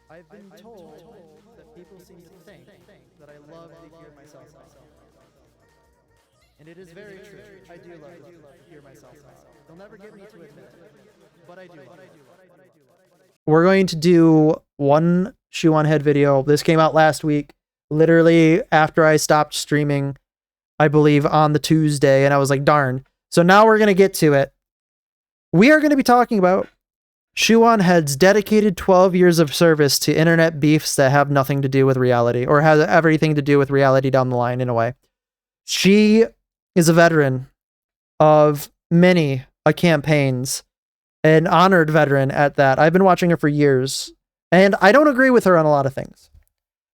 I've been told that people seem to think that I love to hear myself talk. And it is very true. I do love to hear myself talk. They'll never get me to admit it, but I do. We're going to do one Shoe on Head video. This came out last week, literally after I stopped streaming, I believe on the Tuesday, and I was like, darn. So now we're going to get to it. We are going to be talking about Shoe on Head's dedicated 12 years of service to internet beefs that have nothing to do with reality, or has everything to do with reality down the line in a way. She is a veteran of many campaigns, an honored veteran at that. I've been watching her for years, and I don't agree with her on a lot of things.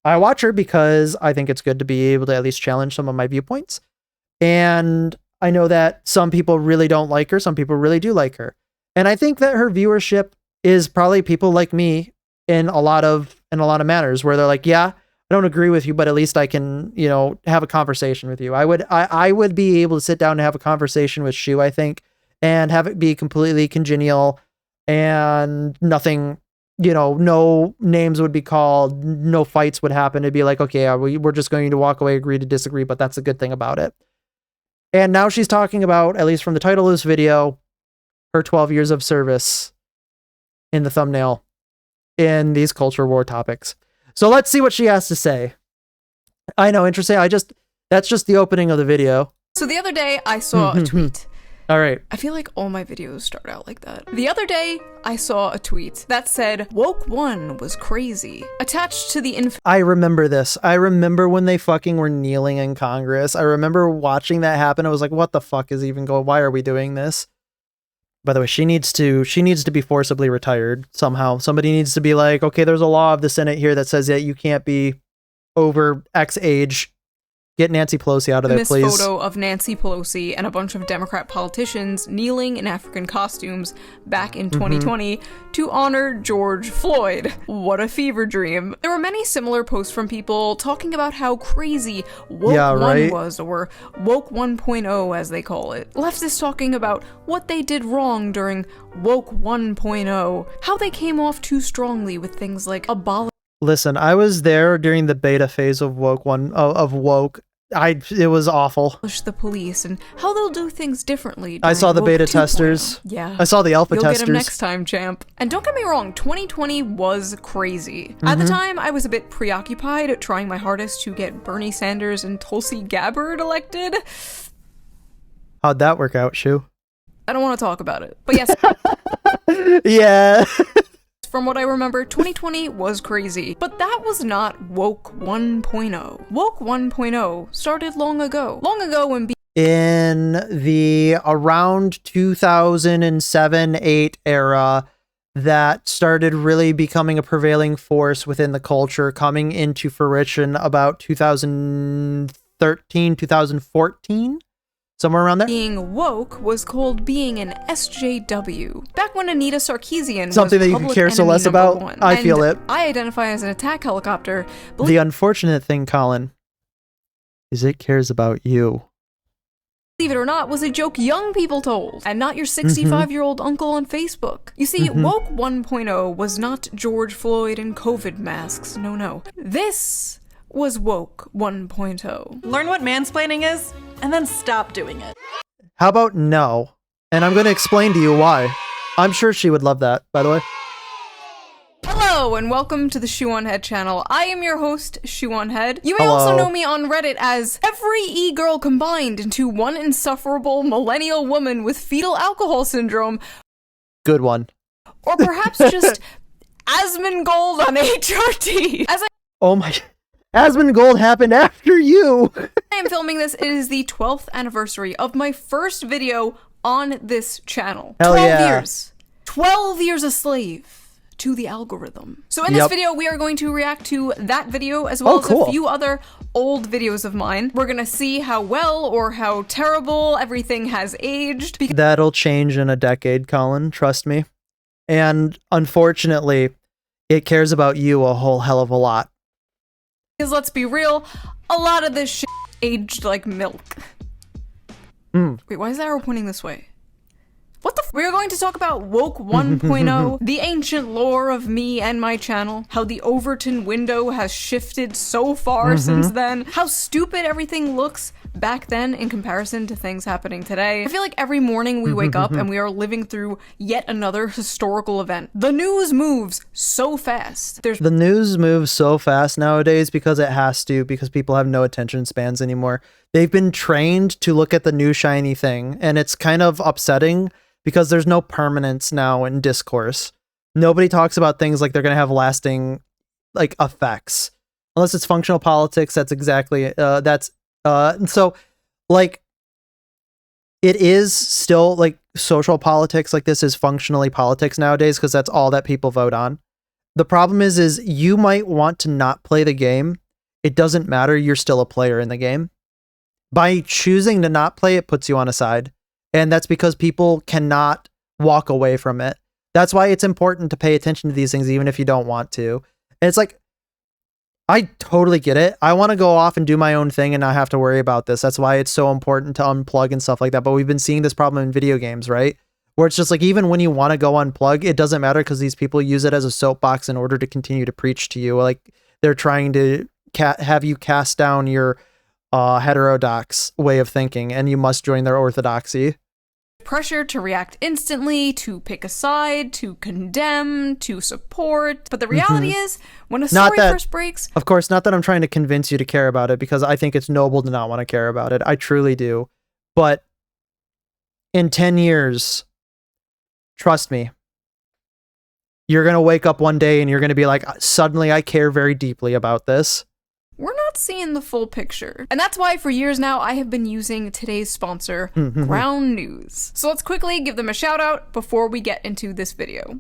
I watch her because I think it's good to be able to at least challenge some of my viewpoints. And I know that some people really don't like her, some people really do like her. And I think that her viewership is probably people like me in a lot of manners, where they're like, yeah, I don't agree with you, but at least I can, have a conversation with you. I would be able to sit down and have a conversation with Shoe, I think, and have it be completely congenial and nothing, no names would be called, no fights would happen. It'd be like, okay, we're just going to walk away, agree to disagree, but that's a good thing about it. And now she's talking about, at least from the title of this video, her 12 years of service in the thumbnail in these culture war topics. So let's see what she has to say. I know, interesting. That's just the opening of the video. So the other day I saw a tweet. All right. I feel like all my videos start out like that. The other day I saw a tweet that said, "Woke one was crazy." Attached to the I remember this. I remember when they fucking were kneeling in Congress. I remember watching that happen. I was like, what the fuck is even going? Why are we doing this? By the way, she needs to be forcibly retired somehow. Somebody needs to be like, okay, there's a law of the Senate here that says that you can't be over X age. Get Nancy Pelosi out of there, please. Photo of Nancy Pelosi and a bunch of Democrat politicians kneeling in African costumes back in 2020 to honor George Floyd. What a fever dream. There were many similar posts from people talking about how crazy Woke 1 was, or Woke 1.0 as they call it. Leftists talking about what they did wrong during Woke 1.0, how they came off too strongly with things like Listen, I was there during the beta phase of Woke. It was awful. The police and how they'll do things differently. I saw the beta testers. Yeah. I saw the alpha testers. You'll get him next time, champ. And don't get me wrong, 2020 was crazy. At the time, I was a bit preoccupied, trying my hardest to get Bernie Sanders and Tulsi Gabbard elected. How'd that work out, Shoe? I don't want to talk about it. But yes. Yeah. From what I remember, 2020 was crazy, but that was not Woke 1.0. Woke 1.0 started long ago when in the around 2007-8 era, that started really becoming a prevailing force within the culture, coming into fruition about 2013, 2014. Somewhere around there? Being woke was called being an SJW. Back when Anita Sarkeesian something was that you can care so less about. One. I feel it. I identify as an attack helicopter. The unfortunate thing, Colin, is it cares about you. Believe it or not, was a joke young people told, and not your 65-year-old uncle on Facebook. You see, Woke 1.0 was not George Floyd and COVID masks. No. This was Woke 1.0. Learn what mansplaining is, and then stop doing it. How about no? And I'm going to explain to you why. I'm sure she would love that, by the way. Hello, and welcome to the Shoe on Head channel. I am your host, Shoe on Head. You may also know me on Reddit as every e-girl combined into one insufferable millennial woman with fetal alcohol syndrome. Good one. Or perhaps just Asmongold on HRT. Oh my... Asmongold happened after you! I am filming this. It is the 12th anniversary of my first video on this channel. Hell 12 yeah. years. 12 years a slave to the algorithm. So in this video, we are going to react to that video as well as a few other old videos of mine. We're gonna see how well or how terrible everything has aged. That'll change in a decade, Colin. Trust me. And unfortunately, it cares about you a whole hell of a lot. Because let's be real, a lot of this shit aged like milk. Wait, why is the arrow pointing this way? What the We are going to talk about Woke 1.0, the ancient lore of me and my channel, how the Overton window has shifted so far since then, how stupid everything looks back then in comparison to things happening today. I feel like every morning we wake up and we are living through yet another historical event. The news moves so fast. The news moves so fast nowadays because it has to, because people have no attention spans anymore. They've been trained to look at the new shiny thing, and it's kind of upsetting because there's no permanence now in discourse. Nobody talks about things like they're going to have lasting like effects. Unless it's functional politics, that's exactly, and so like it is still like social politics, like this is functionally politics nowadays because that's all that people vote on. The problem is you might want to not play the game. It doesn't matter, you're still a player in the game. By choosing to not play, it puts you on a side. And that's because people cannot walk away from it. That's why it's important to pay attention to these things, even if you don't want to. And it's like, I totally get it. I want to go off and do my own thing and not have to worry about this. That's why it's so important to unplug and stuff like that. But we've been seeing this problem in video games, right? Where it's just like, even when you want to go unplug, it doesn't matter because these people use it as a soapbox in order to continue to preach to you. Like they're trying to have you cast down your heterodox way of thinking and you must join their orthodoxy. Pressure to react instantly, to pick a side, to condemn, to support. But the reality is, when a story first breaks... Of course, not that I'm trying to convince you to care about it, because I think it's noble to not want to care about it. I truly do. But in 10 years, trust me, you're going to wake up one day and you're going to be like, suddenly I care very deeply about this. We're not seeing the full picture. And that's why for years now, I have been using today's sponsor, Ground News. So let's quickly give them a shout out before we get into this video.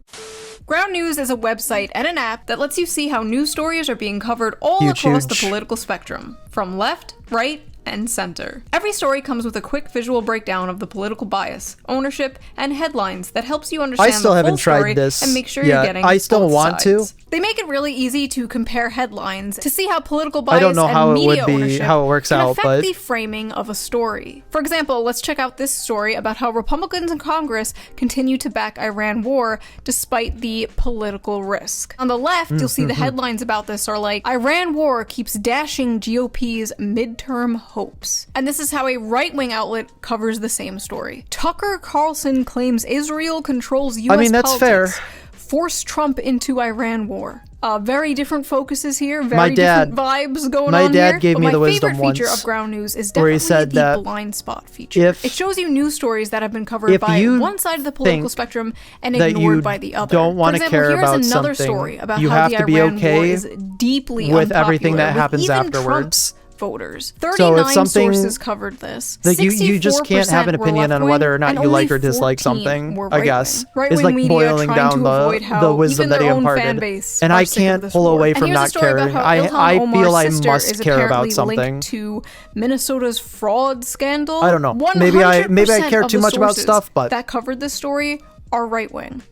Ground News is a website and an app that lets you see how news stories are being covered all across the political spectrum, from left, right, and center. Every story comes with a quick visual breakdown of the political bias, ownership, and headlines that helps you understand the full story and make sure you're getting both sides. They make it really easy to compare headlines to see how political bias and media ownership can affect the framing of a story. For example, let's check out this story about how Republicans in Congress continue to back Iran war despite the political risk. On the left, you'll see the headlines about this are like, Iran war keeps dashing GOP's midterm hopes. And this is how a right-wing outlet covers the same story. Tucker Carlson claims Israel controls US politics. Fair. Force Trump into Iran war. Very different focuses here, very different vibes going on here. My dad gave me the wisdom once. My favorite feature of Ground News is definitely the blind spot feature. It shows you news stories that have been covered by one side of the political spectrum and ignored by the other. Don't want to care about here's another story about how the Iran war is deeply unpopular with everything that happens afterwards. Voters. 39 sources covered this. Like you just can't have an opinion on whether or not you like or dislike something, I guess. It's like boiling down the wisdom that he imparted. And I can't pull away from not caring. I feel I must care about something. To Minnesota's fraud scandal. I don't know. Maybe I care too much about stuff, but that covered this story are right-wing.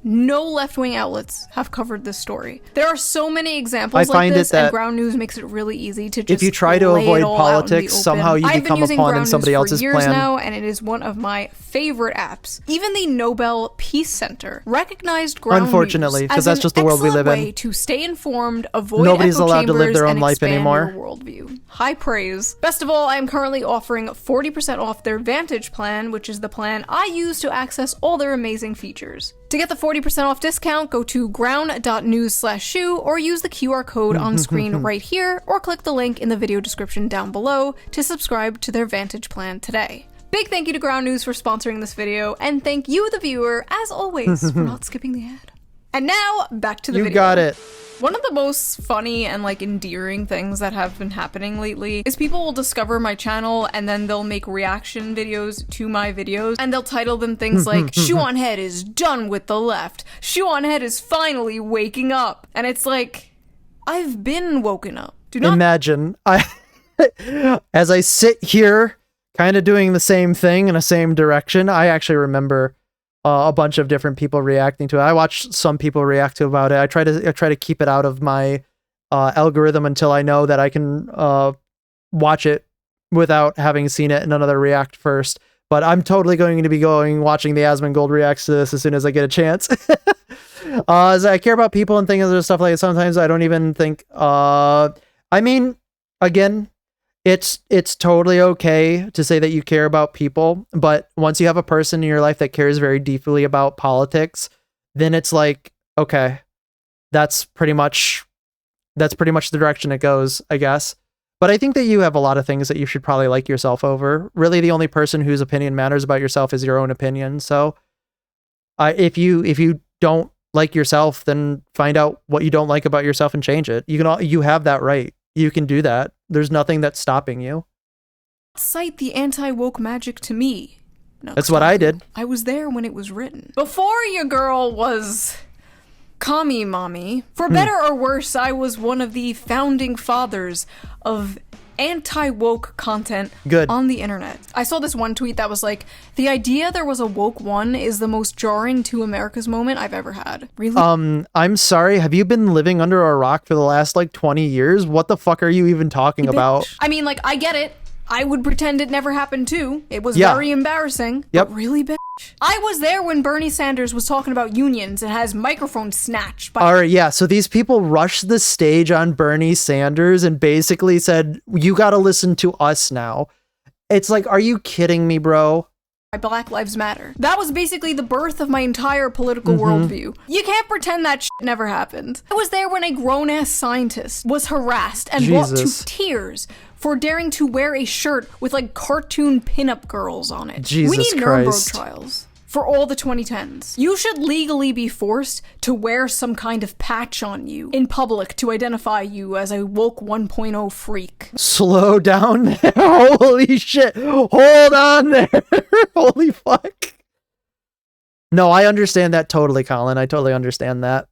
No left-wing outlets have covered this story. There are so many examples like this, and Ground News makes it really easy to just if you try to avoid politics, somehow you become a pawn in somebody else's plan. I've been using Ground News for years now, and it is one of my favorite apps. Even the Nobel Peace Center recognized Ground Unfortunately, because that's just the world we live in. Way to stay informed, avoid Nobody's allowed to live their own life anymore. Your worldview. High praise. Best of all, I am currently offering 40% off their Vantage plan, which is the plan I use to access all their amazing features. To get the 40% off discount, go to ground.news/shoe or use the QR code on screen right here, or click the link in the video description down below to subscribe to their Vantage plan today. Big thank you to Ground News for sponsoring this video, and thank you, the viewer, as always, for not skipping the ad. And now, back to the video. You got it. One of the most funny and endearing things that have been happening lately is people will discover my channel and then they'll make reaction videos to my videos and they'll title them things like Shoe on Head is done with the left. Shoe on Head is finally waking up. And it's like, I've been woken up. Do not imagine as I sit here kind of doing the same thing in the same direction. I actually remember a bunch of different people reacting to it. I watch some people react to about it. I try to keep it out of my algorithm until I know that I can watch it without having seen it and another react first. but I'm totally going to be watching the Asmongold reacts to this as soon as I get a chance. As I care about people and things and stuff like that, sometimes I don't even think, I mean, again, it's totally okay to say that you care about people, but once you have a person in your life that cares very deeply about politics, then it's like, okay, that's pretty much the direction it goes, I guess. But I think that you have a lot of things that you should probably like yourself over. Really, the only person whose opinion matters about yourself is your own opinion. So, if you don't like yourself, then find out what you don't like about yourself and change it. You have that right. You can do that. There's nothing that's stopping you. Cite the anti-woke magic to me. No, That's what I did. I was there when it was written. Before your girl was commie mommy, for better or worse, I was one of the founding fathers of anti-woke content on the internet. I saw this one tweet that was like, the idea there was a woke one is the most jarring to America's moment I've ever had. Really? I'm sorry, have you been living under a rock for the last like 20 years? What the fuck are you even talking about? I mean, like, I get it. I would pretend it never happened too. It was very embarrassing. Yep. But really, bitch? I was there when Bernie Sanders was talking about unions and has microphones snatched by— Alright, yeah, so these people rushed the stage on Bernie Sanders and basically said, you gotta listen to us now. It's like, are you kidding me, bro? Black Lives Matter. That was basically the birth of my entire political worldview. You can't pretend that shit never happened. I was there when a grown-ass scientist was harassed and brought to tears for daring to wear a shirt with like cartoon pinup girls on it. We need Nuremberg trials for all the 2010s. You should legally be forced to wear some kind of patch on you in public to identify you as a woke 1.0 freak. Slow down there. Holy shit. Hold on there. Holy fuck. No, I understand that totally, Colin. I totally understand that.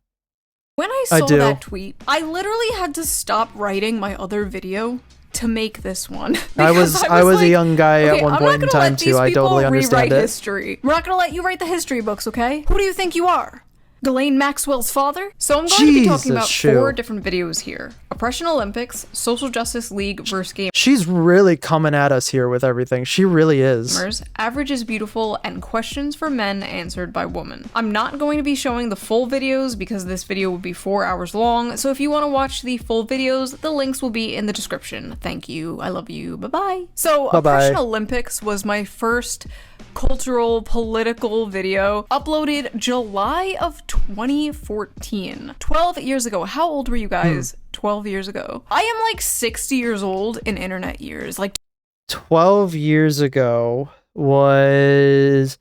When I saw that tweet, I literally had to stop writing my other video to make this one. I was like, a young guy at one point in time too. I totally understand it. History. We're not gonna let you write the history books, okay? Who do you think you are? Ghislaine Maxwell's father? So I'm going to be talking about 4 different videos here. Oppression Olympics, Social Justice League vs. Game. She's really coming at us here with everything. She really is. Average is Beautiful, and Questions for Men Answered by Woman. I'm not going to be showing the full videos because this video would be 4 hours long, so if you want to watch the full videos, the links will be in the description. Thank you. I love you. Bye-bye. So, Oppression Olympics was my first cultural, political video, uploaded July of 2014. 12 years ago. How old were you guys 12 years ago? I am like 60 years old in internet years. Like 12 years ago was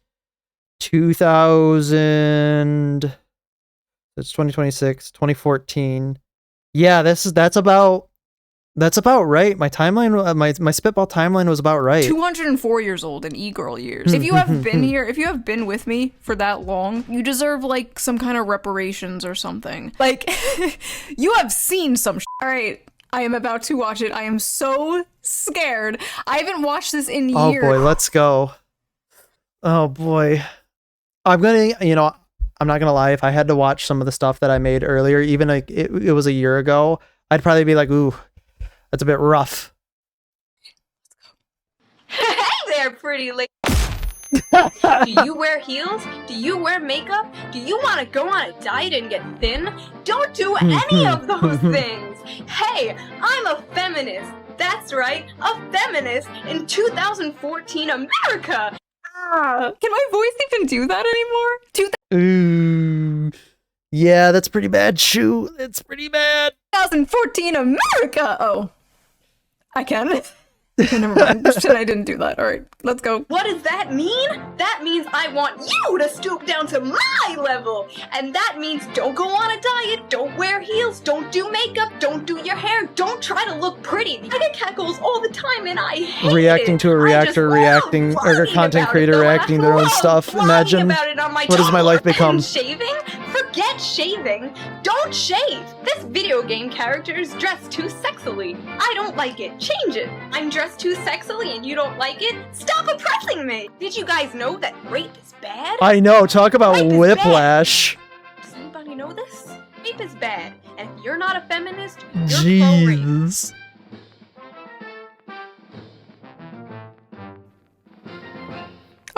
2000. It's 2026, 2014. Yeah, that's about right. My timeline, my spitball timeline was about right. 204 years old in e-girl years. If you have been here, if you have been with me for that long, you deserve like some kind of reparations or something. Like, you have seen some All right, I am about to watch it. I am so scared. I haven't watched this in years. Oh boy, let's go. Oh boy. I'm not gonna lie, if I had to watch some of the stuff that I made earlier, even like it was a year ago, I'd probably be like, ooh, that's a bit rough. Hey there, pretty lady. Do you wear heels? Do you wear makeup? Do you want to go on a diet and get thin? Don't do any of those things. Hey, I'm a feminist. That's right, a feminist in 2014 America. Can my voice even do that anymore? Ooh. Yeah, that's pretty bad. Shoo, it's pretty bad. 2014 America. Oh, I can. Never mind. Pretend I didn't do that. All right, let's go. What does that mean? That means I want you to stoop down to my level. And that means don't go on a diet, don't wear heels, don't do makeup, don't do your hair, don't try to look pretty. I get catcalls all the time and I hate reacting it. To a reactor, reacting, or a content creator reacting their own stuff. Imagine, what does my life become? Shaving? Forget shaving. Don't shave. This video game character is dressed too sexily. I don't like it. Change it. I'm dressed too sexily and you don't like it? Stop oppressing me! Did you guys know that rape is bad? I know, talk about whiplash. Does anybody know this? Rape is bad, and if you're not a feminist, you're pro-rape.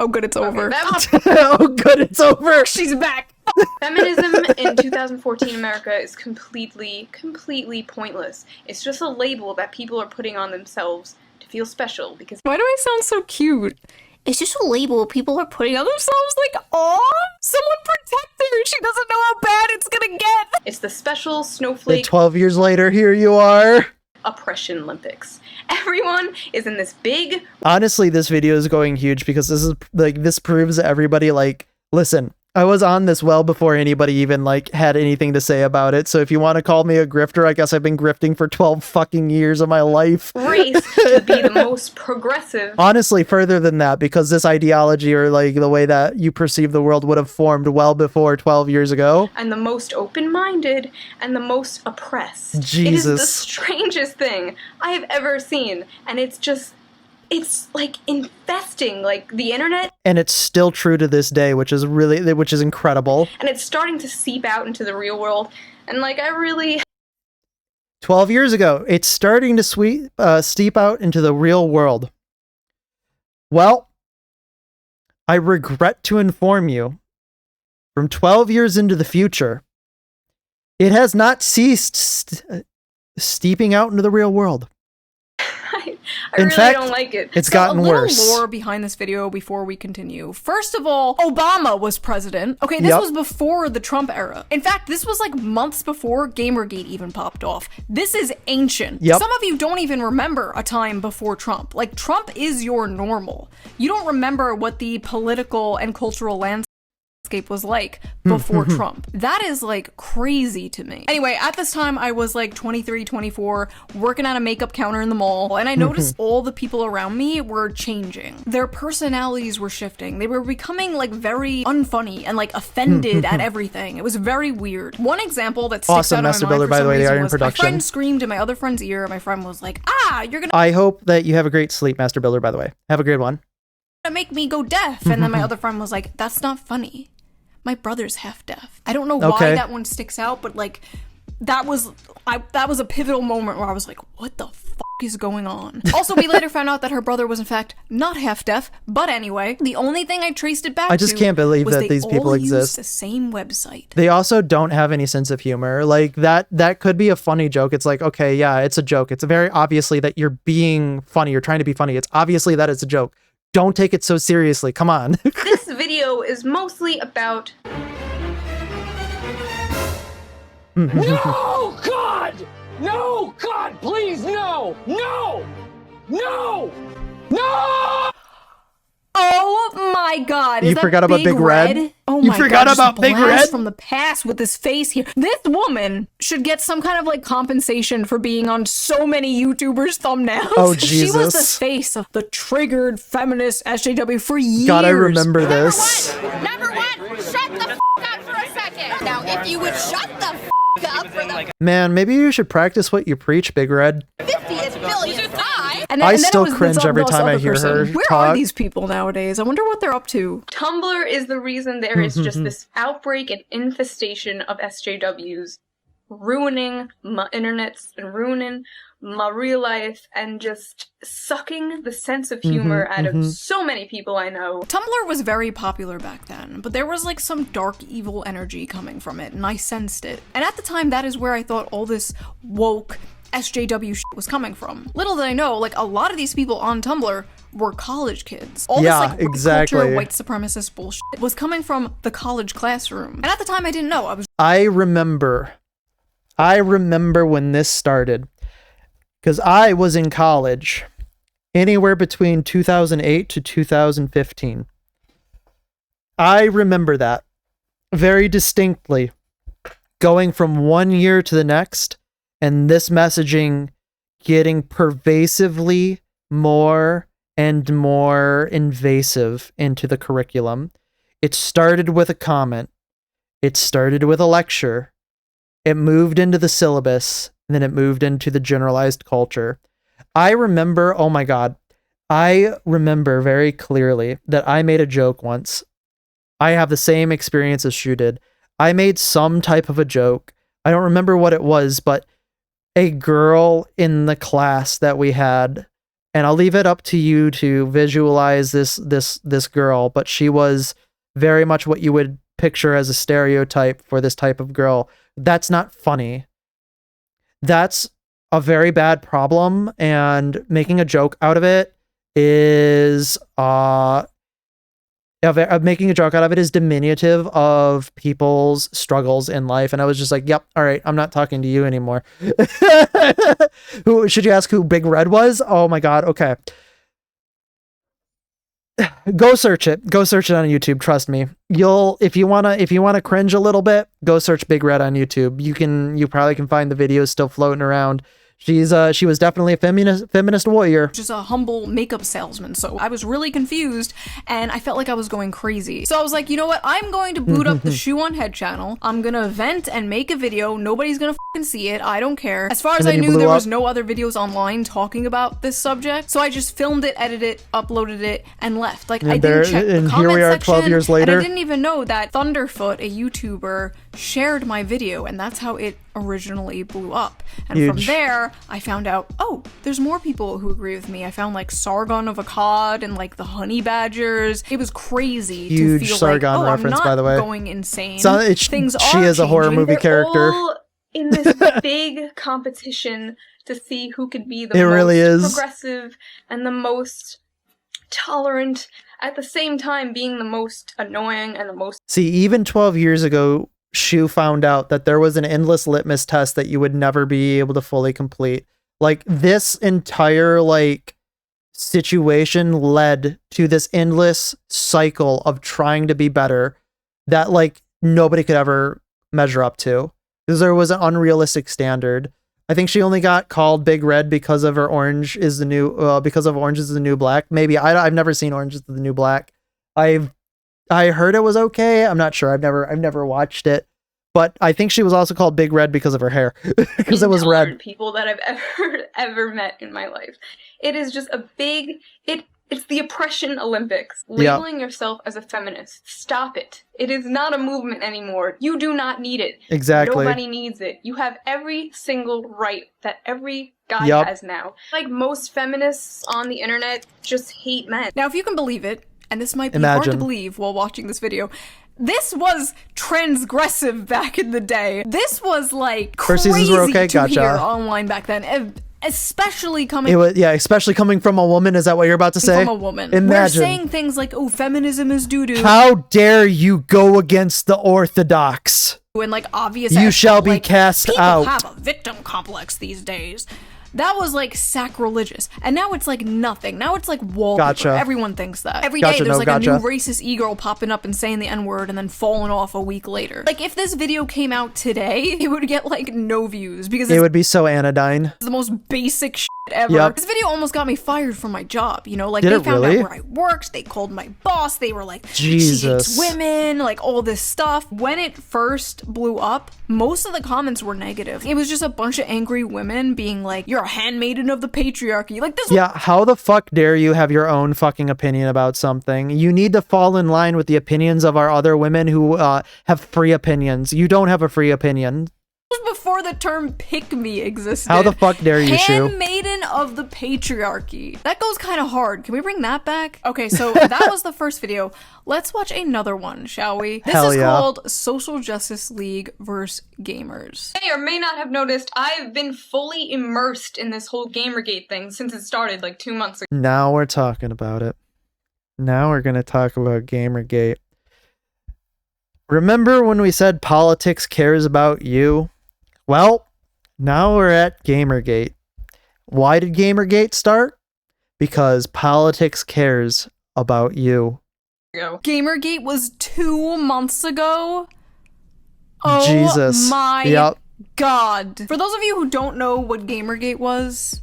Oh, good, it's over. Oh, good, it's over. She's back. Feminism in 2014 America is completely pointless. It's just a label that people are putting on themselves to feel special because Why do I sound so cute? It's just a label people are putting on themselves like, aw, someone protect her. She doesn't know how bad it's gonna get. it's the special And snowflake 12 years later, here you are. oppression Olympics. Everyone is in this big Honestly, this video is going huge because this is like, this proves to everybody, like, listen, I was on this well before anybody even like had anything to say about it. So if you want to call me a grifter, I guess I've been grifting for 12 fucking years of my life. race to be the most progressive. Honestly, further than that, because this ideology or like the way that you perceive the world would have formed well before 12 years ago. And the most open-minded and the most oppressed. It is the Jesus. strangest thing I have ever seen, and it's like infesting like the internet, And it's still true to this day, which is incredible. and it's starting to seep out into the real world. And like 12 years ago, it's starting to steep out into the real world. Well, I regret to inform you, from 12 years into the future, it has not ceased steeping out into the real world. I In really fact, don't like it. It's So gotten a little worse. lore behind this video before we continue. First of all, Obama was president. Okay, this Yep. was before the Trump era. In fact, this was like months before Gamergate even popped off. This is ancient. Yep. Some of you don't even remember a time before Trump. Like, Trump is your normal. You don't remember what the political and cultural landscape was like before Trump. That is like crazy to me. Anyway, at this time I was like 23, 24, working at a makeup counter in the mall, and I noticed all the people around me were changing. Their personalities were shifting. They were becoming like very unfunny and like offended at everything. It was very weird. One example that sticks Awesome, out in my Master mind Builder, for by the some way, they reason are in was production. my friend screamed in my other friend's ear. My friend was like, you're gonna I hope that you have a great sleep, Master Builder, by the way. Have a good one. make me go deaf. And then my other friend was like, that's not funny. My brother's half deaf. I don't know why Okay. that one sticks out, but like that was a pivotal moment where I was like, what the fuck is going on? Also, we later found out that her brother was in fact not half deaf, but anyway, the only thing I traced it back to I just can't believe was that they these people all used exist. the same website. They also don't have any sense of humor. Like that could be a funny joke. It's like, okay, yeah, it's a joke. It's very obviously that you're being funny. You're trying to be funny. It's obviously that it's a joke. Don't take it so seriously. Come on. This video is mostly about No, God! No, God, please, no! No! No! No! Oh my god. You Is that forgot about Big Red? Oh You my forgot god, just about Big blast Red? from the past with this face here. This woman should get some kind of like compensation for being on so many YouTubers' thumbnails. Oh, She was the Jesus. face of the triggered feminist SJW for years. God, I remember this. Number one, shut the up for a second. Now, if you would shut the up for the Man, maybe you should practice what you preach, Big Red. 50th billionth time. And I and still it was cringe this every this time I other hear her Where talk. are these people nowadays? I wonder what they're up to. Tumblr is the reason there is just this outbreak and infestation of SJWs ruining my internets and ruining my real life and just sucking the sense of humor out of so many people I know. Tumblr was very popular back then, but there was like some dark evil energy coming from it, and I sensed it. And at the time, that is where I thought all this woke SJW shit was coming from. Little did I know, like a lot of these people on Tumblr were college kids. All Yeah, this like woke exactly. culture, white supremacist bullshit was coming from the college classroom. And at the time, I didn't know. I was I remember when this started, because I was in college anywhere between 2008 to 2015. I remember that very distinctly, going from one year to the next, and this messaging getting pervasively more and more invasive into the curriculum. It started with a comment. It started with a lecture. It moved into the syllabus, and then it moved into the generalized culture. I remember, oh my God, I remember very clearly that I made a joke once. I have the same experience as Shu did. I made some type of a joke. I don't remember what it was, but a girl in the class that we had and I'll leave it up to you to visualize this girl, but she was very much what you would picture as a stereotype for this type of girl. That's not funny. That's a very bad problem, and making a joke out of it is making a joke out of it is diminutive of people's struggles in life. And I was just like, yep, all right, I'm not talking to you anymore. Who should you ask who Big Red was? Oh my god, okay. Go search it. Go search it on YouTube. Trust me. If you wanna cringe a little bit, go search Big Red on YouTube. You probably can find the videos still floating around. She was definitely a feminist warrior. Just a humble makeup salesman. So I was really confused and I felt like I was going crazy. So I was like, you know what? I'm going to boot up the Shoe on Head channel. I'm gonna vent and make a video. Nobody's gonna fucking see it. I don't care. As far as I knew, there was no other videos online talking about this subject. So I just filmed it, edited it, uploaded it, and left. Like, I didn't check the comment here we are section, 12 years later. And I didn't even know that Thunderfoot, a YouTuber, shared my video, and that's how it originally blew up. And Huge. from there, I found out, oh, there's more people who agree with me. I found like Sargon of Akkad and like the Honey Badgers. It was crazy Huge to feel Sargon like, oh, reference, I'm not by the way. going insane. Things she are is a horror changing. movie They're character. all in this big competition to see who could be the It most really is. progressive and the most tolerant, at the same time being the most annoying and the most. See, even 12 years ago, Shu found out that there was an endless litmus test that you would never be able to fully complete. Like, this entire, like, situation led to this endless cycle of trying to be better that, like, nobody could ever measure up to. Because there was an unrealistic standard. I think she only got called Big Red because of her Orange is the New, because of Orange is the New Black. Maybe. I've never seen Orange is the New Black. I heard it was okay. I'm not sure. I've never watched it, but I think she was also called Big Red because of her hair, because it was red. People that I've ever met in my life. It is just a big. It's the oppression Olympics. Labeling yourself as a feminist. Stop it. It is not a movement anymore. You do not need it. Exactly. Nobody needs it. You have every single right that every guy has now. Like most feminists on the internet just hate men. Now, if you can believe it, and this might be hard to believe while watching this video, this was transgressive back in the day. This was like First crazy seasons were okay, to gotcha. hear online back then. Especially coming especially coming from a woman. Is that what you're about to say? from a woman. Imagine. We're saying things like, oh, feminism is doo-doo. How dare you go against the orthodox? And like obvious You as shall be like, cast people out. have a victim complex these days. That was like sacrilegious. And now it's like nothing. Now it's like wallpaper. Gotcha. Everyone thinks that. Every day Gotcha, there's no, like gotcha. a new racist e-girl popping up and saying the N-word and then falling off a week later. Like if this video came out today, it would get like no views because It it's would be so anodyne. the most basic shit ever. Yep. This video almost got me fired from my job, you know? Like Did they it found really? out where I worked, they called my boss, they were like, Jesus. she hates women, like all this stuff. When it first blew up, most of the comments were negative. It was just a bunch of angry women being like, you're a handmaiden of the patriarchy. Like this Yeah, how the fuck dare you have your own fucking opinion about something? You need to fall in line with the opinions of our other women who have free opinions. You don't have a free opinion. was before the term pick me existed. How the fuck dare you, Shu? Handmaiden of the patriarchy. That goes kind of hard. Can we bring that back? Okay, so that was the first video. Let's watch another one, shall we? This Hell is yeah. called Social Justice League vs. Gamers. May or may not have noticed, I've been fully immersed in this whole Gamergate thing since it started like 2 months ago. Now we're talking about it. Now we're going to talk about Gamergate. Remember when we said politics cares about you? Well, now we're at Gamergate. Why did Gamergate start? Because politics cares about you. Gamergate was 2 months ago? Oh Jesus. my Yep. god. For those of you who don't know what Gamergate was,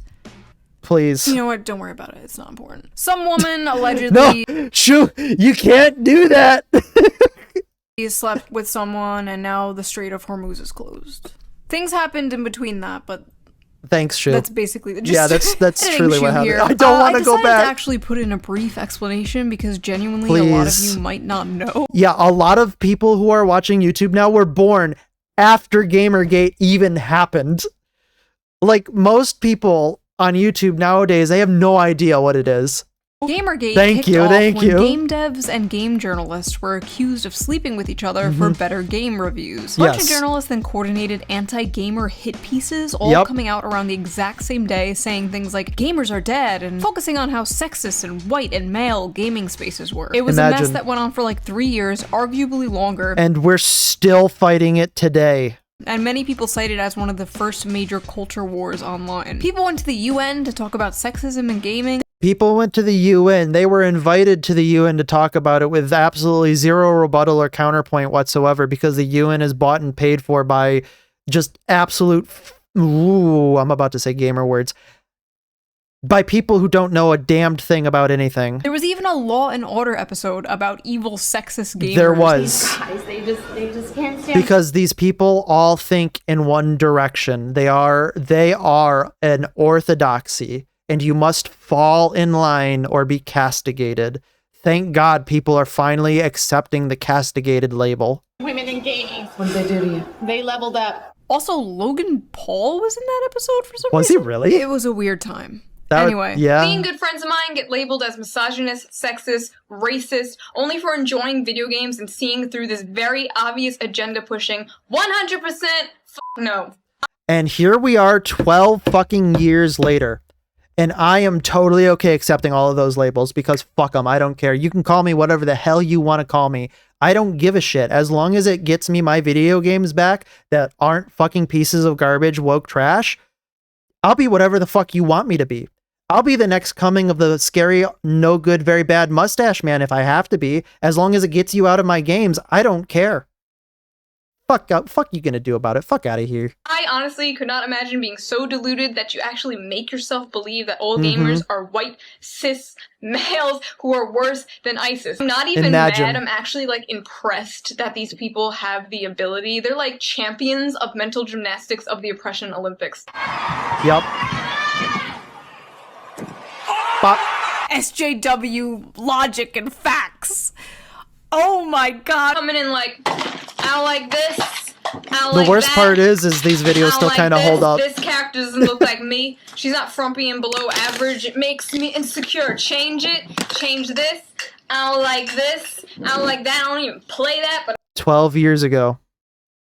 Please. you know what? Don't worry about it. It's not important. Some woman allegedly No, Shoo, you can't do that. slept with someone and now the Strait of Hormuz is closed. Things happened in between that, but Thanks, Shoo. that's basically the gist. Yeah, that's Editing truly what Shu happened. here. I don't want to go I decided back. to actually put in a brief explanation because genuinely a lot of Please. you might not know. Yeah, a lot of people who are watching YouTube now were born after Gamergate even happened. Like, most people on YouTube nowadays, they have no idea what it is. Gamergate Thank kicked you, off thank when you. game devs and game journalists were accused of sleeping with each other for better game reviews. A bunch of Yes. journalists then coordinated anti-gamer hit pieces, all Yep. coming out around the exact same day, saying things like gamers are dead and focusing on how sexist and white and male gaming spaces were. It was a mess Imagine. that went on for like 3 years, arguably longer, And we're still fighting it today. and many people cite it as one of the first major culture wars online. People went to the UN to talk about sexism in gaming. People went to the UN. They were invited to the UN to talk about it with absolutely zero rebuttal or counterpoint whatsoever because the UN is bought and paid for by just absolute, ooh, I'm about to say gamer words, by people who don't know a damned thing about anything. There was even a Law and Order episode about evil sexist gamers. There was. Guys, they just can't stand. Because these people all think in one direction. They are an orthodoxy, and you must fall in line or be castigated. Thank God people are finally accepting the castigated label. Women in gaming. What did they do to you? They leveled up. Also, Logan Paul was in that episode for some Was he reason. really? It was a weird time. That would- Anyway. yeah. Me and good friends of mine get labeled as misogynist, sexist, racist, only for enjoying video games and seeing through this very obvious agenda pushing 100% no. And here we are 12 fucking years later. And I am totally okay accepting all of those labels because fuck them. I don't care. You can call me whatever the hell you want to call me. I don't give a shit. As long as it gets me my video games back that aren't fucking pieces of garbage, woke trash, I'll be whatever the fuck you want me to be. I'll be the next coming of the scary, no good, very bad mustache man if I have to be. As long as it gets you out of my games, I don't care. Fuck you gonna do about it? Fuck out of here. I honestly could not imagine being so deluded that you actually make yourself believe that all gamers are white, cis males who are worse than ISIS. I'm not even Imagine. mad, I'm actually like impressed that these people have the ability. They're like champions of mental gymnastics of the oppression Olympics. Yup. Bop. SJW logic and facts. Oh my god. Coming in like, I don't like this. I don't The like worst that. part is these I videos don't still like kind of this. hold up. This character doesn't look like me. She's not frumpy and below average. It makes me insecure. Change it. Change this. I don't like this. I don't like that. I don't even play that, but 12 years ago.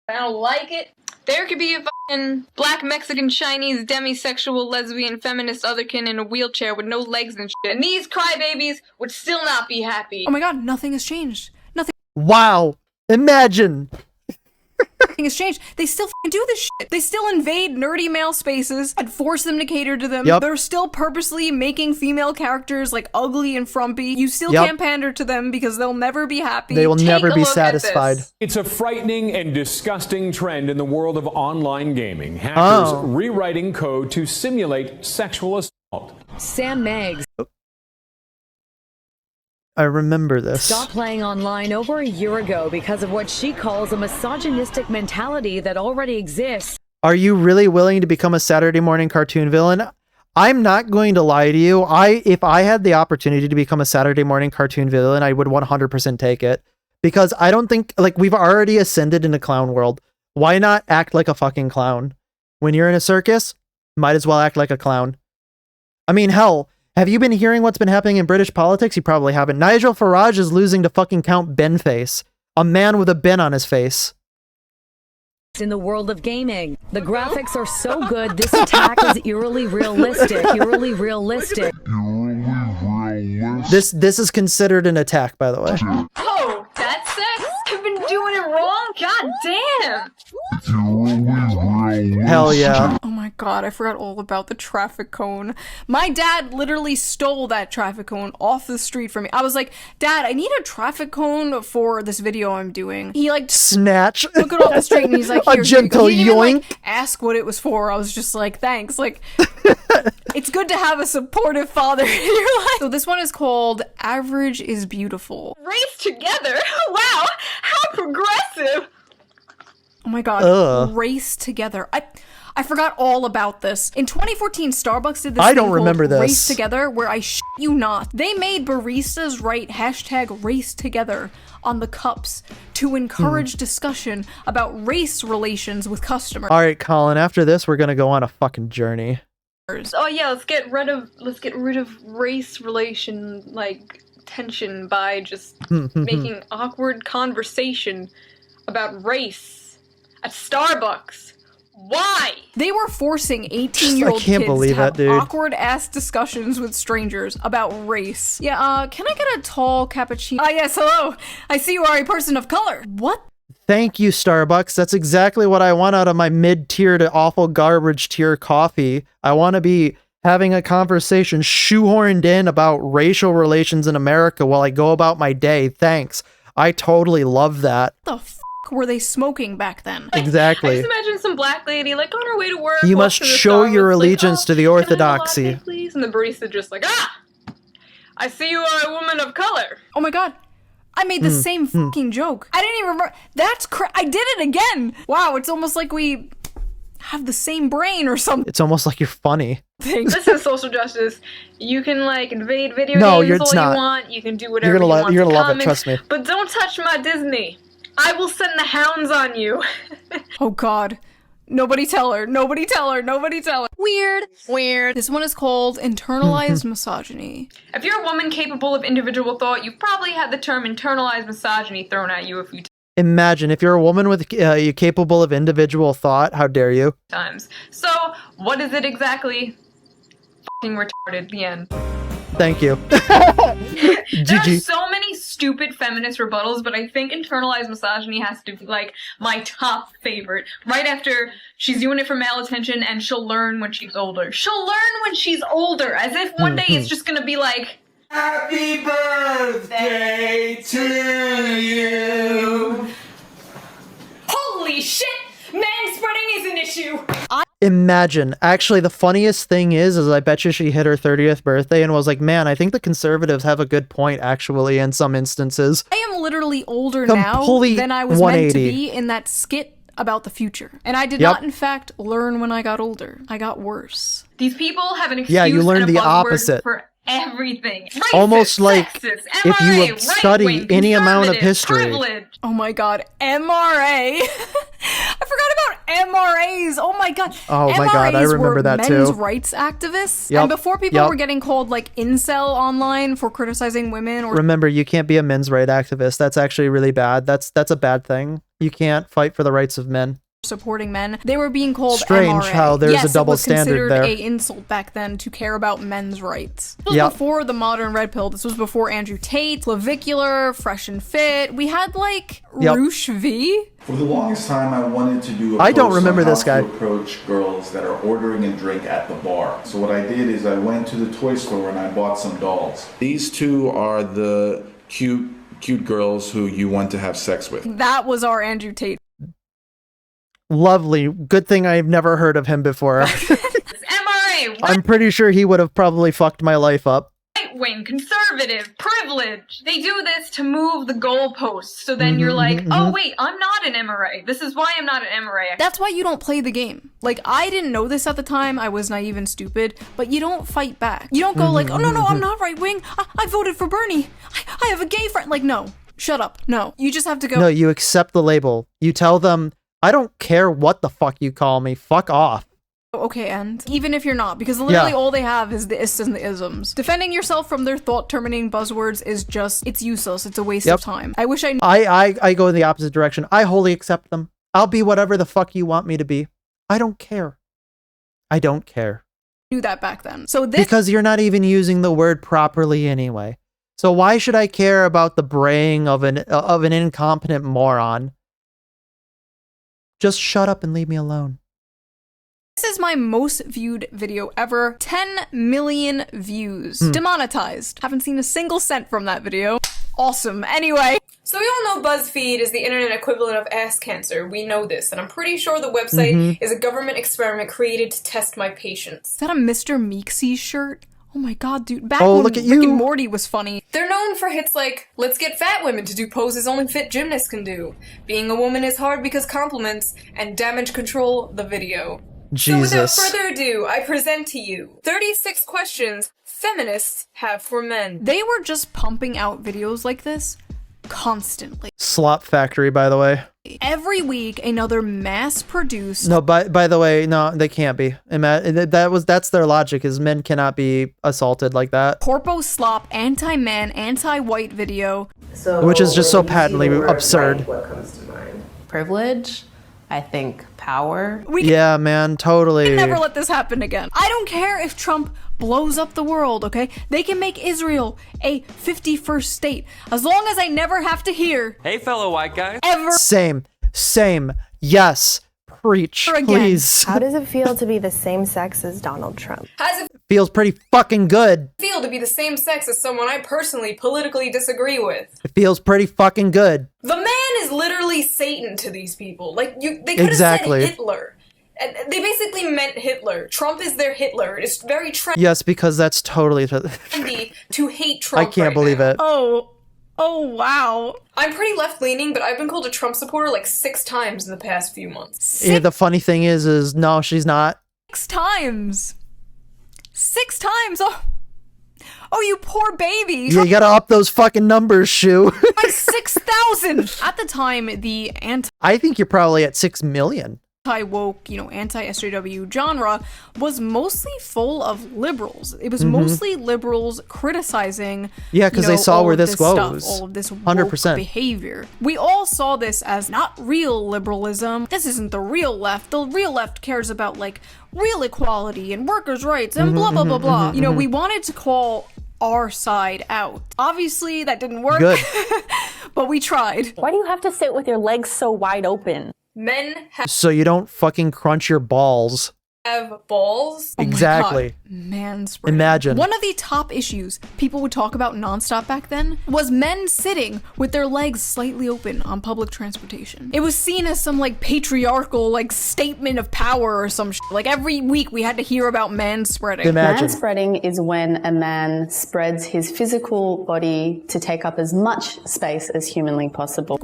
I don't like it. There could be a fucking black, Mexican, Chinese, demisexual, lesbian, feminist otherkin in a wheelchair with no legs and shit. And these crybabies would still not be happy. Oh my god, nothing has changed. Nothing Wow. Imagine. has changed. They still fucking do this shit. They still invade nerdy male spaces and force them to cater to them. Yep. They're still purposely making female characters like ugly and frumpy. You still Yep. can't pander to them because they'll never be happy. They will Take never a be look at this. satisfied. It's a frightening and disgusting trend in the world of online gaming. Hackers Oh. rewriting code to simulate sexual assault. Sam Meggs I remember this. stopped playing online over a year ago because of what she calls a misogynistic mentality that already exists. Are you really willing to become a Saturday morning cartoon villain? I'm not going to lie to you. If I had the opportunity to become a Saturday morning cartoon villain, I would 100% take it. Because I don't think, like, we've already ascended into clown world. Why not act like a fucking clown? When you're in a circus, might as well act like a clown. I mean, hell, have you been hearing what's been happening in British politics? You probably haven't. Nigel Farage is losing to fucking Count Benface. A man with a bin on his face. In the world of gaming, the graphics are so good, this attack is eerily realistic. Eerily realistic. This is considered an attack, by the way. Oh, that's sex? I've been doing it wrong? God damn! Hell yeah. Oh my god, I forgot all about the traffic cone. My dad literally stole that traffic cone off the street from me. I was like, Dad, I need a traffic cone for this video I'm doing. He like Snatch. took it off the street and he's like, A here you go." gentle He didn't even, yoink. like, ask what it was for. I was just like, thanks. Like, it's good to have a supportive father in your life. So this one is called Average is Beautiful. Race together? Wow, how progressive! Oh my god, Ugh. Race Together. I forgot all about this. In 2014, Starbucks did this I thing don't called remember this. Race Together, where I shit you not. They made baristas write hashtag Race Together on the cups to encourage discussion about race relations with customers. All right, Colin, after this, we're going to go on a fucking journey. Oh yeah, let's get rid of race relation tension by just making awkward conversation about race at Starbucks. Why? They were forcing 18-year-old I can't kids believe to have that, dude. awkward-ass discussions with strangers about race. Yeah, can I get a tall cappuccino? Ah, yes, hello. I see you are a person of color. What? Thank you, Starbucks. That's exactly what I want out of my mid-tier to awful garbage tier coffee. I want to be having a conversation shoehorned in about racial relations in America while I go about my day. Thanks. I totally love that. The f*** were they smoking back then? Exactly. I just imagine some black lady on her way to work. You walks must to the show Starbucks, your allegiance to the "Can I have a orthodoxy." latte, please? And the barista just I see you are a woman of color. Oh my god. I made the same fucking joke. I didn't even remember. That's I did it again. Wow, it's almost like we have the same brain or something. It's almost like you're funny. This is social justice. You can invade video No, games it's all not. you want. You can do whatever You're gonna you love- want. you're gonna to love it, comics, trust me. But don't touch my Disney. I will send the hounds on you. Oh god. Nobody tell her. Nobody tell her. Nobody tell her. Weird. This one is called internalized misogyny. If you're a woman capable of individual thought, you've probably had the term internalized misogyny thrown at you a few Imagine if you're a woman with you capable of individual thought. How dare you? times. So, what is it exactly? F***ing retarded. The end. Thank you. There are GG. so many stupid feminist rebuttals, but I think internalized misogyny has to be my top favorite. Right after she's doing it for male attention and she'll learn when she's older. She'll learn when she's older, as if one day it's just gonna be Happy birthday to you. Holy shit! Manspreading is an issue! Imagine. Actually, the funniest thing is I bet you she hit her 30th birthday and was like, man, I think the conservatives have a good point, actually, in some instances. I am literally older now Complete than I was meant to 180. be in that skit about the future. And I did Yep. not, in fact, learn when I got older. I got worse. these people have an excuse Yeah, you learned and a the buzzword opposite. for everything. Racist, Almost like sexist, if you MRA, would study right-wing, any amount of conservative, history. privilege. Oh my god, MRA. I forgot about MRAs. Oh my god. Oh my god, I MRAs remember were that men's too. rights activists. Yep, And before people yep. were getting called incel online for criticizing women or Remember, you can't be a men's right activist. That's actually really bad. That's a bad thing. You can't fight for the rights of men. supporting men, they were being called Strange MRA. how there's yes, a double it was standard considered there. a insult back then to care about men's rights. This was Yep. before the modern red pill. This was before Andrew Tate, Clavicular, Fresh and Fit. We had Yep. Roosh V. For the longest time, I wanted to do a I don't post remember on how this guy. to approach girls that are ordering a drink at the bar. So what I did is I went to the toy store and I bought some dolls. These two are the cute girls who you want to have sex with. That was our Andrew Tate. Lovely. Good thing I've never heard of him before. It's MRA, I'm pretty sure he would have probably fucked my life up. right-wing, conservative, privilege. They do this to move the goalposts. So then you're like, oh wait, I'm not an MRA. This is why I'm not an MRA. That's why you don't play the game. I didn't know this at the time. I was naive and stupid, but you don't fight back. You don't go oh no, I'm not right wing. I voted for Bernie. I have a gay friend. No, shut up. No, you just have to go. No, you accept the label. You tell them, I don't care what the fuck you call me. Fuck off. Okay, and even if you're not, because literally Yeah. all they have is the ists and the isms. Defending yourself from their thought-terminating buzzwords is just, it's useless. It's a waste Yep. of time. I wish I I go in the opposite direction. I wholly accept them. I'll be whatever the fuck you want me to be. I don't care. I don't care. knew that back then. So this Because you're not even using the word properly anyway. So why should I care about the braying of an incompetent moron? Just shut up and leave me alone. This is my most viewed video ever. 10 million views. Demonetized. Haven't seen a single cent from that video. Awesome. Anyway. So we all know BuzzFeed is the internet equivalent of ass cancer. We know this, and I'm pretty sure the website is a government experiment created to test my patience. Is that a Mr. Meeksy shirt? Oh my god, dude. Back Oh, when look at Rick you. and Morty was funny. They're known for hits like, let's get fat women to do poses only fit gymnasts can do, being a woman is hard because compliments, and damage control the video. So without Jesus. further ado, I present to you 36 questions feminists have for men. They were just pumping out videos like this constantly. Slop factory, by the way. Every week, another mass-produced. No, by the way, no, they can't be. That's their logic, is men cannot be assaulted like that. Corpo slop, anti-man, anti-white video. Which is just so patently absurd. What comes to mind? Privilege. I think power. Yeah, man, totally. We can never let this happen again. I don't care if Trump blows up the world, okay? They can make Israel a 51st state. As long as I never have to hear. Hey, fellow white guys. Ever. Same. Yes. Preach, please. How does it feel to be the same sex as Donald Trump? How does it Feels pretty fucking good. feel to be the same sex as someone I personally politically disagree with? It feels pretty fucking good. The man is literally Satan to these people. Like, they could have Exactly. said Hitler. And they basically meant Hitler. Trump is their Hitler. It's very Yes, because that's totally... trendy to hate Trump. I can't right believe now. it. Oh, wow. I'm pretty left-leaning, but I've been called a Trump supporter like 6 times in the past few months. Yeah, the funny thing is no, she's not. 6 times. 6 times. Oh, you poor baby. Yeah, you gotta up those fucking numbers, Shu. By 6,000. At the time, the I think you're probably at 6 million. anti-woke, anti-SJW genre was mostly full of liberals. It was mostly liberals criticizing, Yeah, 'cause they saw all where of this stuff, goes. all of this woke 100%. behavior. We all saw this as not real liberalism. This isn't the real left. The real left cares about like real equality and workers' rights and blah blah blah blah. We wanted to call our side out. Obviously, that didn't work. Good. But we tried. Why do you have to sit with your legs so wide open? Men So you don't fucking crunch your balls. have balls. Exactly. Oh my God. Manspreading. Imagine. One of the top issues people would talk about nonstop back then was men sitting with their legs slightly open on public transportation. It was seen as some like patriarchal like statement of power or some shit. Like every week we had to hear about manspreading. Imagine. Manspreading is when a man spreads his physical body to take up as much space as humanly possible.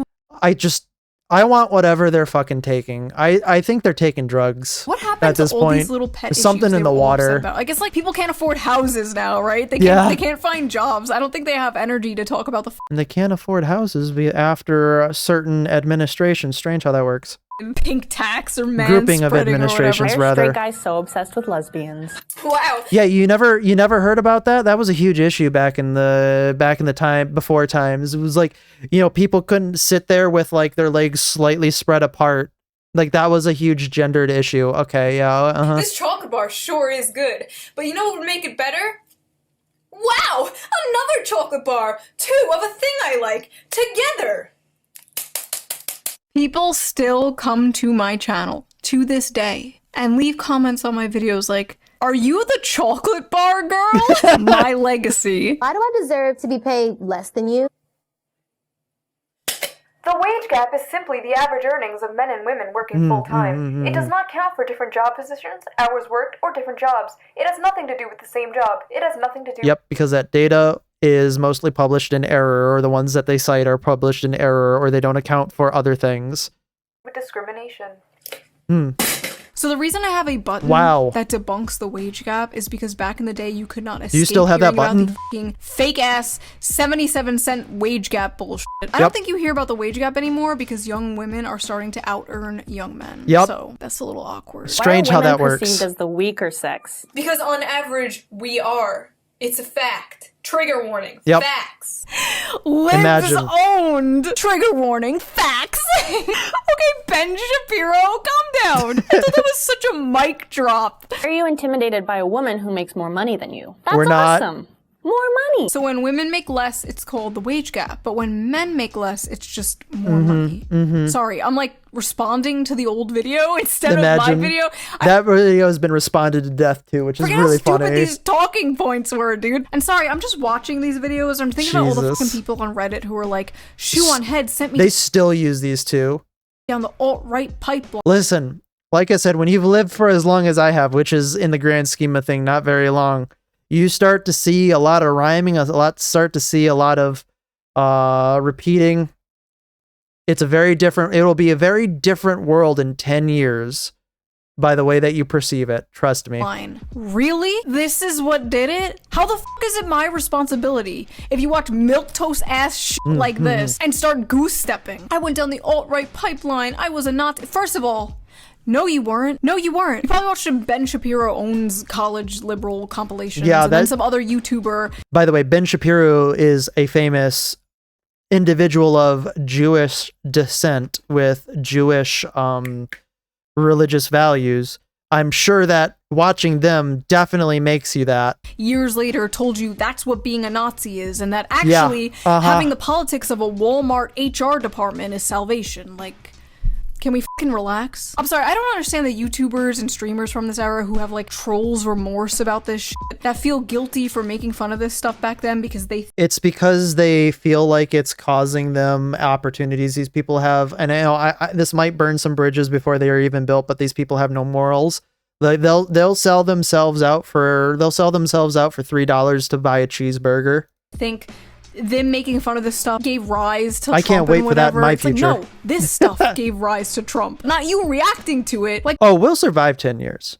I want whatever they're fucking taking. I think they're taking drugs. What happened at to this all point. these little pet There's something issues in they the were all upset water. about? I guess like people can't afford houses now, right? They can't find jobs. I don't think they have energy to talk about the And they can't afford houses after a certain administration. Strange how that works. pink tax or manspreading Grouping of or whatever. administrations, Why are rather. straight guys so obsessed with lesbians? Wow. Yeah, you never heard about that? That was a huge issue back in the time before times. It was like, people couldn't sit there with like their legs slightly spread apart. Like that was a huge gendered issue. Okay, yeah, This chocolate bar sure is good. But you know what would make it better? Wow! Another chocolate bar! 2 of a thing I like! Together! People still come to my channel to this day and leave comments on my videos like, "Are you the chocolate bar girl?" My legacy. Why do I deserve to be paid less than you? The wage gap is simply the average earnings of men and women working full-time. It does not count for different job positions, hours worked, or different jobs. It has nothing to do with the same job. It has nothing to do Yep, because that data is mostly published in error, or the ones that they cite are published in error, or they don't account for other things. with discrimination. So the reason I have a button Wow. that debunks the wage gap is because back in the day you could not escape you still have that hearing about the button? fucking fake-ass 77-cent wage gap bullshit. I don't Yep. think you hear about the wage gap anymore because young women are starting to out-earn young men. Yep. So that's a little awkward. Strange how that works. Perceived as the weaker sex. Because on average, we are. It's a fact. Trigger warning. Yep. Facts. Libs Imagine. owned. Trigger warning. Facts. Okay, Ben Shapiro, calm down. I thought that was such a mic drop. Are you intimidated by a woman who makes more money than you? That's We're not. awesome. More money. So when women make less, it's called the wage gap. But when men make less, it's just more money. Sorry, I'm like responding to the old video instead of my Imagine. video. That video has been responded to death to, which is Forget really how stupid funny. these talking points were, dude. And sorry, I'm just watching these videos. I'm thinking about all the Jesus. fucking people on Reddit who are like, Shoe on Head sent me They still use these two. down the alt-right pipeline. Listen, like I said, when you've lived for as long as I have, which is in the grand scheme of thing, not very long, you start to see a lot of rhyming, start to see a lot of repeating. It'll be a very different world in 10 years by the way that you perceive it. Trust me. Fine. Really? This is what did it? How the fuck is it my responsibility if you watch milquetoast ass shit like this and start goose stepping? I went down the alt-right pipeline. I was a Nazi. First of all, no, you weren't. No, you weren't. You probably watched a Ben Shapiro owns college liberal compilations. Yeah, and then some other YouTuber. By the way, Ben Shapiro is a famous individual of Jewish descent with Jewish religious values. I'm sure that watching them definitely makes you that. Years later told you that's what being a Nazi is, and that actually having the politics of a Walmart HR department is salvation. Like, can we fucking relax? I'm sorry, I don't understand the YouTubers and streamers from this era who have like trolls remorse about this shit, that feel guilty for making fun of this stuff back then because they It's because they feel like it's causing them opportunities these people have. And I know I this might burn some bridges before they are even built, but these people have no morals. Like they'll sell themselves out for $3 to buy a cheeseburger. think them making fun of this stuff gave rise to I Trump can't wait and for that whatever. in my It's like, future. no, this stuff gave rise to Trump, not you reacting to it. Like, Oh, we'll survive 10 years.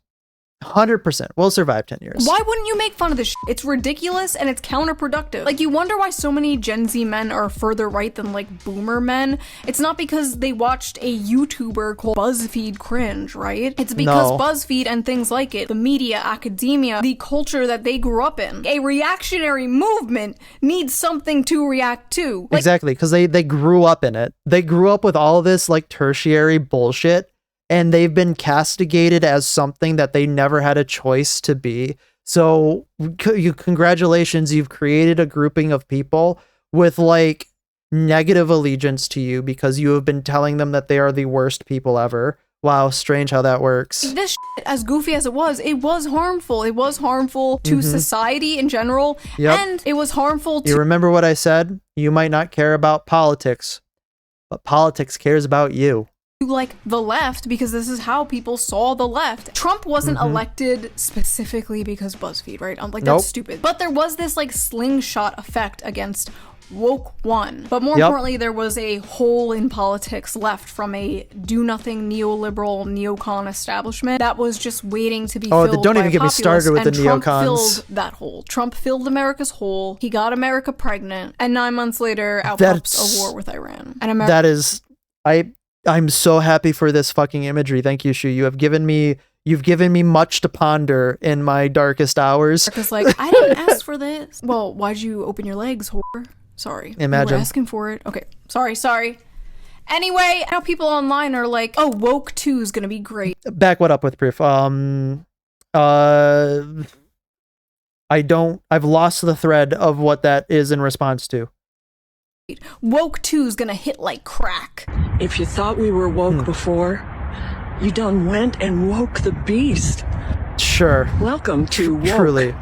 100%. We'll survive 10 years. why wouldn't you make fun of this shit? It's ridiculous and it's counterproductive. Like, you wonder why so many Gen Z men are further right than, like, boomer men. It's not because they watched a YouTuber called BuzzFeed cringe, right? It's because No. BuzzFeed and things like it, the media, academia, the culture that they grew up in, a reactionary movement needs something to react to. Like, Exactly, because they grew up in it. They grew up with all this like tertiary bullshit, and they've been castigated as something that they never had a choice to be. So congratulations, you've created a grouping of people with like negative allegiance to you because you have been telling them that they are the worst people ever. Wow, strange how that works. this shit, as goofy as it was harmful. It was harmful to society in general, Yep. and it was harmful to You remember what I said? You might not care about politics, but politics cares about you. like the left, because this is how people saw the left. Trump wasn't elected specifically because BuzzFeed, right? I'm like, that's Nope. stupid. But there was this like slingshot effect against woke one. But more Yep. importantly, there was a hole in politics left from a do-nothing neoliberal neocon establishment that was just waiting to be Oh, filled don't by even get me populists, started with and the Trump neocons. filled that hole. Trump filled America's hole. He got America pregnant, and 9 months later, out That's- pops a war with Iran. And America That is, I'm so happy for this fucking imagery. Thank you, Shu. You've given me much to ponder in my darkest hours. America's like, I didn't ask for this. Well, why'd you open your legs, whore? Sorry. Imagine. You were asking for it. Okay. Sorry. Anyway, now people online are like, oh, woke 2 is gonna be great. Back what up with proof. I've lost the thread of what that is in response to. Woke 2 is gonna hit like crack. If you thought we were woke before, you done went and woke the beast. Sure. Welcome to Woke Truly.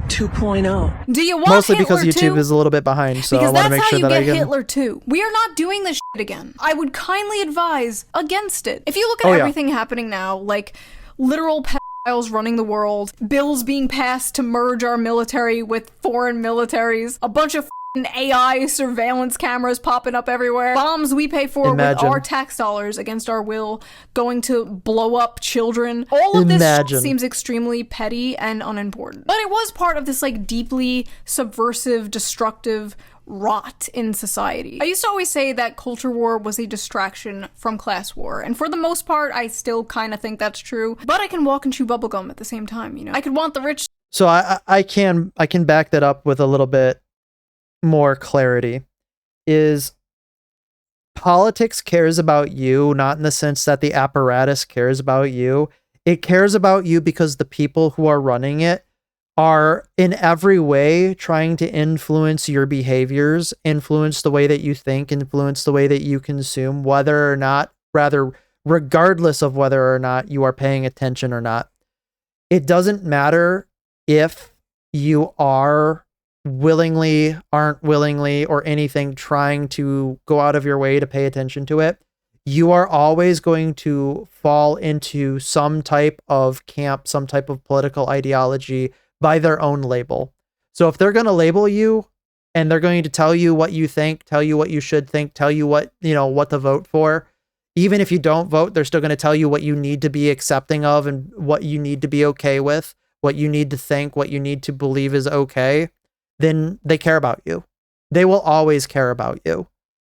2.0. Do you want Mostly Hitler because YouTube 2? is a little bit behind, so Because I want to that's make how sure you that I get can. Hitler 2. We are not doing this shit again. I would kindly advise against it. If you look at Oh, yeah. everything happening now, like literal pedophiles running the world, bills being passed to merge our military with foreign militaries, a bunch of AI surveillance cameras popping up everywhere, bombs we pay for Imagine. with our tax dollars against our will going to blow up children. All of this Imagine. shit seems extremely petty and unimportant. But it was part of this like deeply subversive, destructive rot in society. I used to always say that culture war was a distraction from class war, and for the most part I still kind of think that's true, but I can walk and chew bubblegum at the same time, you know? I could want the rich. So I can back that up with a little bit more clarity. Is politics cares about you, not in the sense that the apparatus cares about you. It cares about you because the people who are running it are in every way trying to influence your behaviors, influence the way that you think, influence the way that you consume, regardless of whether or not you are paying attention or not. It doesn't matter if you are willingly, aren't willingly, or anything trying to go out of your way to pay attention to it. You are always going to fall into some type of camp, some type of political ideology by their own label. So if they're going to label you and they're going to tell you what you think, tell you what you should think, tell you what to vote for, Even if you don't vote, they're still going to tell you what you need to be accepting of and what you need to be okay with, what you need to think, what you need to believe is okay. Then they care about you. They will always care about you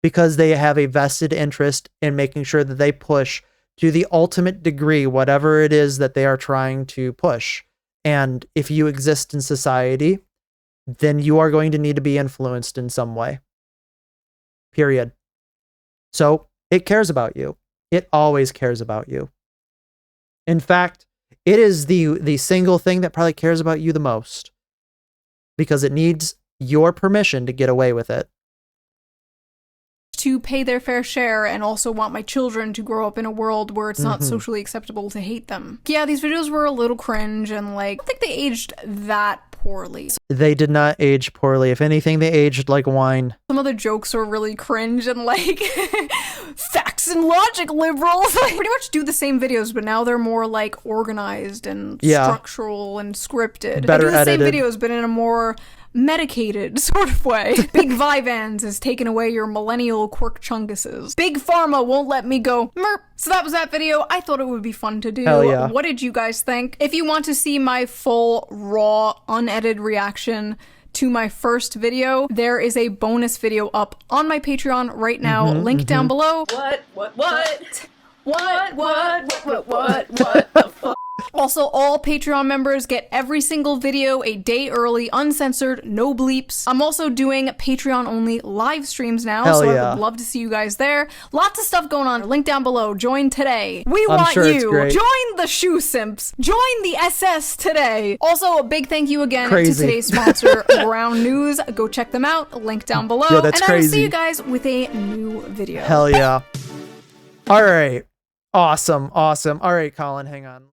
because they have a vested interest in making sure that they push to the ultimate degree, whatever it is that they are trying to push. And if you exist in society, then you are going to need to be influenced in some way. Period. So it cares about you. It always cares about you. In fact, it is the single thing that probably cares about you the most because it needs your permission to get away with it. To pay their fair share and also want my children to grow up in a world where it's not socially acceptable to hate them. Yeah, these videos were a little cringe and like, I don't think they aged that poorly. They did not age poorly. If anything, they aged like wine. Some of the jokes were really cringe and like, facts and logic, liberals. They pretty much do the same videos, but now they're more like organized and structural and scripted. Better they do the edited. same videos, but in a more medicated sort of way. Big Vyvanse has taken away your millennial quirk chunguses. Big Pharma won't let me go merp. So that was that video. I thought it would be fun to do. Hell yeah. What did you guys think? If you want to see my full, raw, unedited reaction to my first video, there is a bonus video up on my Patreon right now. Link down below. What the fuck? Also, all Patreon members get every single video a day early, uncensored, no bleeps. I'm also doing Patreon-only live streams now, Hell so yeah. I would love to see you guys there. Lots of stuff going on. Link down below. Join today. We want sure it's you. great. Join the Shoe Simps. Join the SS today. Also, a big thank you again to Crazy. today's sponsor, Brown News. Go check them out. Link down below. Yo, that's and I will see crazy. you guys with a new video. Hell yeah. All right. Awesome. All right, Colin, hang on.